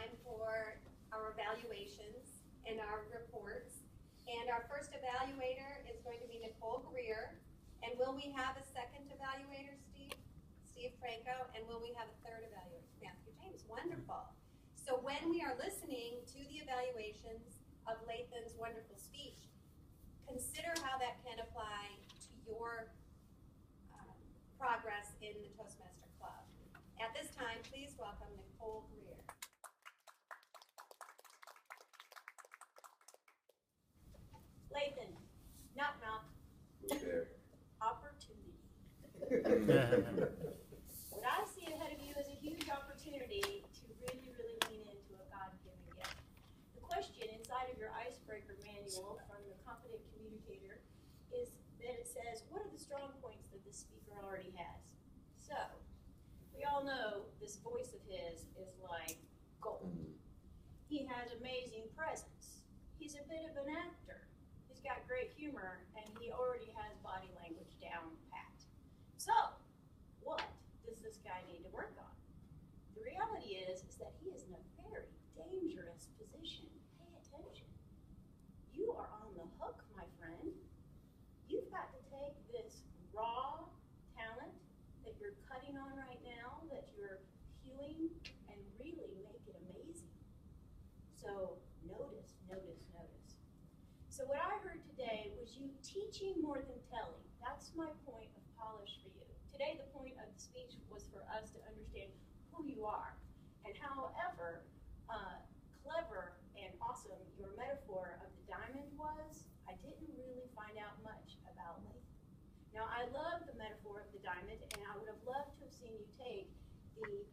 time for our evaluations and our reports. And our first evaluator is going to be Nicole Greer. And will we have a second evaluator, Steve? Steve Franco. And will we have a third evaluator? Matthew James. Wonderful. So when we are listening to the evaluations of Lathan's wonderful speech, consider how that can apply to your progress in the Toastmaster Club. At this time, please welcome Nicole Greer. Lathan, knock knock. Who's there? Opportunity. What I see ahead of you is a huge opportunity to really, really lean into a God-given gift. The question inside of your icebreaker manual from the Competent Communicator is that it says, what are the strong points that the speaker already has? So, we all know this voice of his is like gold. He has amazing presence. He's a bit of an actor. He's got great humor, and he already has body language down pat. So, what does this guy need to work on? The reality is that he is in a very dangerous position. Pay attention. You are on the hook, my friend. You've got to take this raw talent that you're cutting on right now, that you're hewing, and really make it amazing. So, notice, notice, notice. So what I heard today was you teaching more than telling. That's my point of polish for you. Today the point of the speech was for us to understand who you are and however clever and awesome your metaphor of the diamond was, I didn't really find out much about Lathan. Now I love the metaphor of the diamond, and I would have loved to have seen you take the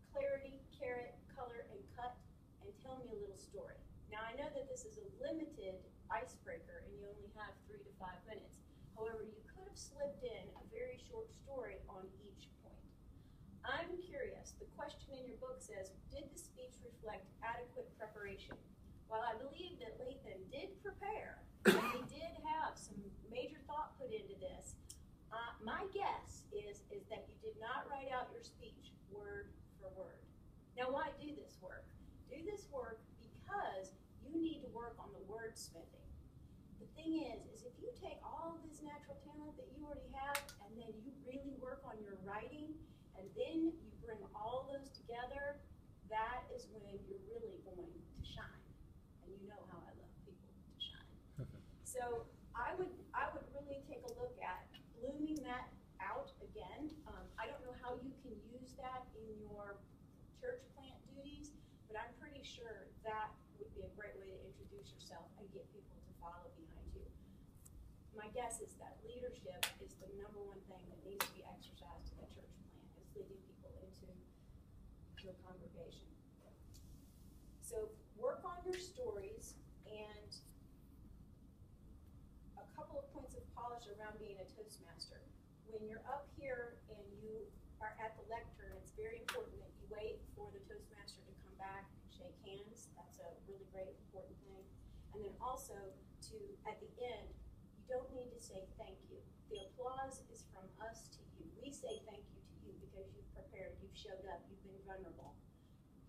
clarity, carrot, color, and cut and tell me a little story. Now I know that this is a limited icebreaker and you only have 3 to 5 minutes. However, you could have slipped in a very short story on each point. I'm curious, the question in your book says, did the speech reflect adequate preparation? While I believe that Lathan did prepare, and he did have some major thought put into this, my guess is that you did not write out your speech word for word. Now why do this work? Do this work because you need to work on the wordsmithing. The thing is if you take all of this natural talent that you already have and then you really work on your writing and then you bring all those together, that is when you're really going to shine. And you know how I love people to shine. So I would really take a look at blooming that out again. I don't know how you can use that in your church plant duties, but I'm pretty sure that would be a great way to introduce yourself and get people to follow behind you. My guess is that leadership is the number one thing that needs to be exercised in a church plant, is leading people into your congregation. So work on your stories, and a couple of points of polish around being a Toastmaster. When you're up here and you are at the lectern, it's very important that you wait for the Toastmaster to come back and shake hands. That's a really great, important thing. And then also, at the end, you don't need to say thank you. The applause is from us to you. We say thank you to you because you've prepared, you've showed up, you've been vulnerable.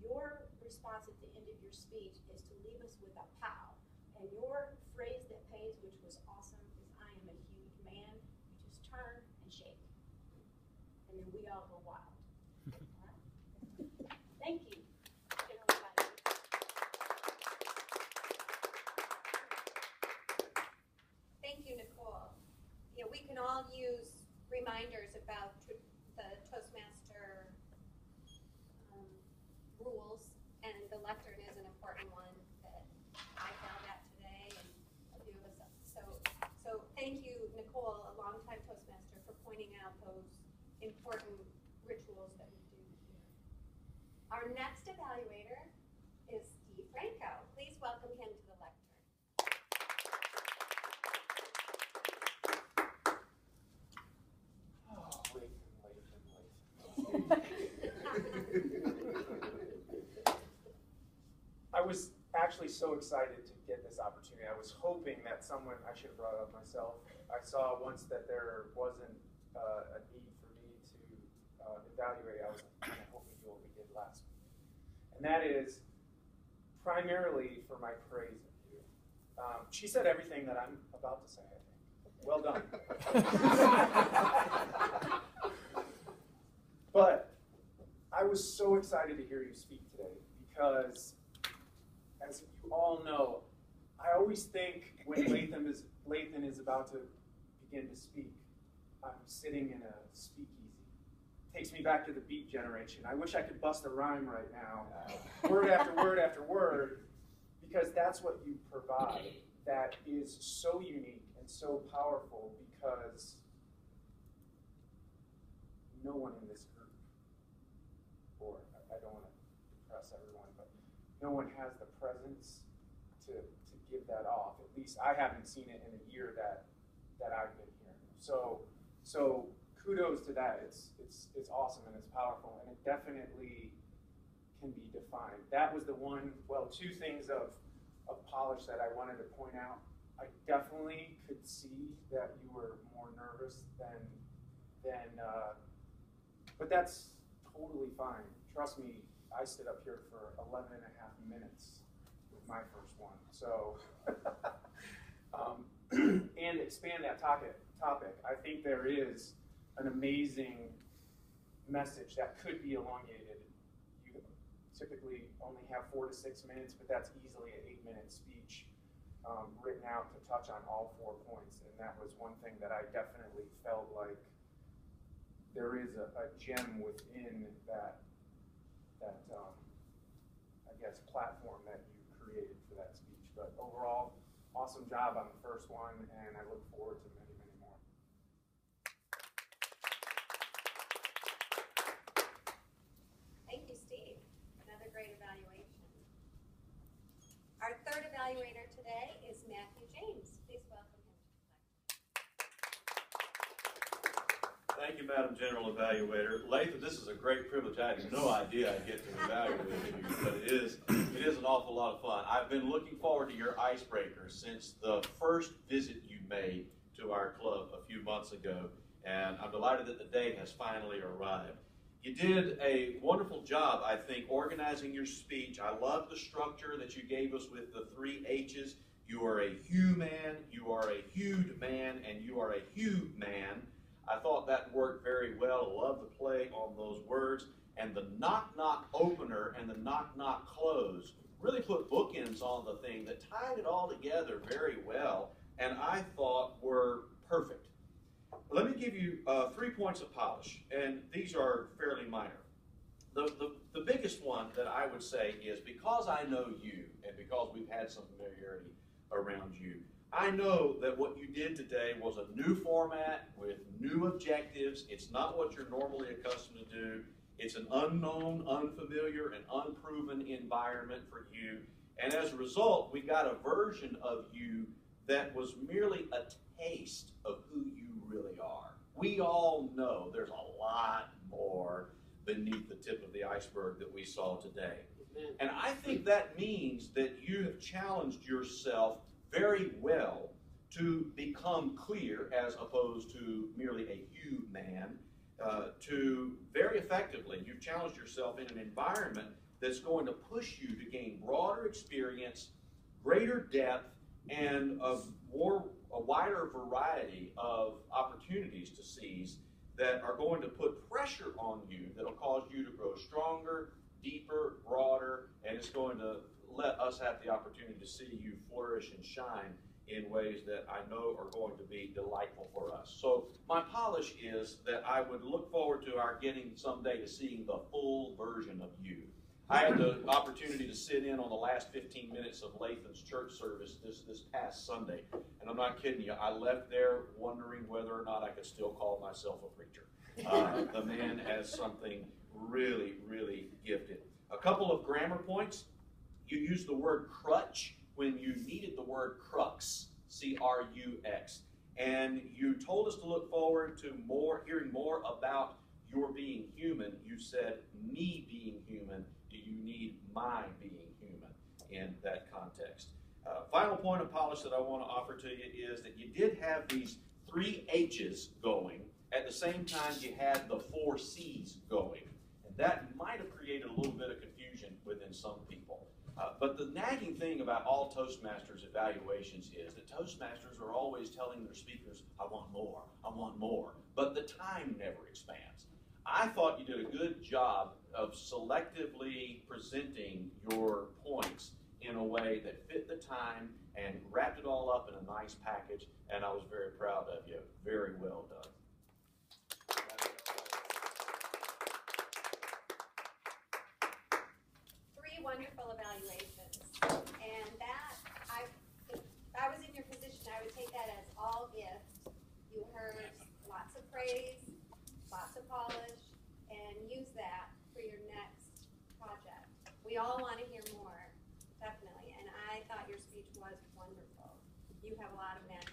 Your response at the end of your speech is to leave us with a pow. And your phrase that pays, which was awesome, is I am a huge man. You just turn and shake. And then we all go wild. All right? Thank you. Thank you, Nicole. You know, we can all use reminders about the Toastmaster rules, and the lectern is an important one that I found out today, and a few of us. So thank you, Nicole, a longtime Toastmaster, for pointing out those important rituals that we do here. Our next evaluator is Steve Franco. Please welcome him to the lectern. I was actually so excited to get this opportunity. I was hoping that someone, I should have brought it up myself. I saw once that there wasn't a need for me to evaluate. I was kind of hoping to do what we did last week. And that is primarily for my praise of you. She said everything that I'm about to say, I think. Well done. But I was so excited to hear you speak today because, as you all know, I always think when Lathan is about to begin to speak, I'm sitting in a speakeasy. Takes me back to the Beat Generation. I wish I could bust a rhyme right now, word after word after word, because that's what you provide. That is so unique and so powerful because no one in this group, or I don't want to depress everyone, but no one has the presence to give that off. At least I haven't seen it in a year that I've been here. So kudos to that. It's awesome and it's powerful, and it definitely can be defined. That was the two things of polish that I wanted to point out. I definitely could see that you were more nervous than but that's totally fine. Trust me, I stood up here for 11 and a half minutes with my first one. So, and expand that topic. I think there is an amazing message that could be elongated. You typically only have 4 to 6 minutes, but that's easily an 8-minute speech written out to touch on all 4 points. And that was one thing that I definitely felt like there is a gem within that I guess platform that you created for that speech. But overall, awesome job on the first one, and I look forward to many, many more. Thank you, Steve. Another great evaluation. Our third evaluator today is Matthew James. Please welcome him to the Thank you, Madam General Evaluator. Lathan, this is a great privilege. I had no idea I'd get to evaluate you, but it is an awful lot of fun. I've been looking forward to your icebreaker since the first visit you made to our club a few months ago, and I'm delighted that the day has finally arrived. You did a wonderful job, I think, organizing your speech. I love the structure that you gave us with the 3 H's. You are a human, you are a huge man, and you are a huge man. I thought that worked very well. I love the play on those words. And the knock-knock opener and the knock-knock close really put bookends on the thing that tied it all together very well, and I thought were perfect. Let me give you 3 points of polish, and these are fairly minor. The biggest one that I would say is because I know you and because we've had some familiarity around you, I know that what you did today was a new format with new objectives. It's not what you're normally accustomed to do. It's an unknown, unfamiliar, and unproven environment for you. And as a result, we got a version of you that was merely a taste of who you really are. We all know there's a lot more beneath the tip of the iceberg that we saw today. And I think that means that you have challenged yourself very well to become clear as opposed to merely a huge man, to very effectively, you've challenged yourself in an environment that's going to push you to gain broader experience, greater depth, and a wider variety of opportunities to seize that are going to put pressure on you that'll cause you to grow stronger, deeper, broader, and it's going to let us have the opportunity to see you flourish and shine in ways that I know are going to be delightful for us. So my polish is that I would look forward to our getting someday to seeing the full version of you. I had the opportunity to sit in on the last 15 minutes of Lathan's church service this past Sunday, and I'm not kidding you, I left there wondering whether or not I could still call myself a preacher. The man has something really, really gifted. A couple of grammar points. You used the word crutch when you needed the word crux, C-R-U-X. And you told us to look forward to hearing more about your being human. You said, me being human. Do you need my being human in that context? Final point of polish that I want to offer to you is that you did have these 3 H's going. At the same time, you had the 4 C's going. And that might have created a little bit of confusion within some people. But the nagging thing about all Toastmasters evaluations is that Toastmasters are always telling their speakers, I want more, but the time never expands. I thought you did a good job of selectively presenting your points in a way that fit the time and wrapped it all up in a nice package, and I was very proud of you. Very well done. 3 wonderful evaluations, and that, if I was in your position, I would take that as all gifts. You heard lots of praise, lots of polish, and use that for your next project. We all want to hear more, definitely, and I thought your speech was wonderful. You have a lot of magic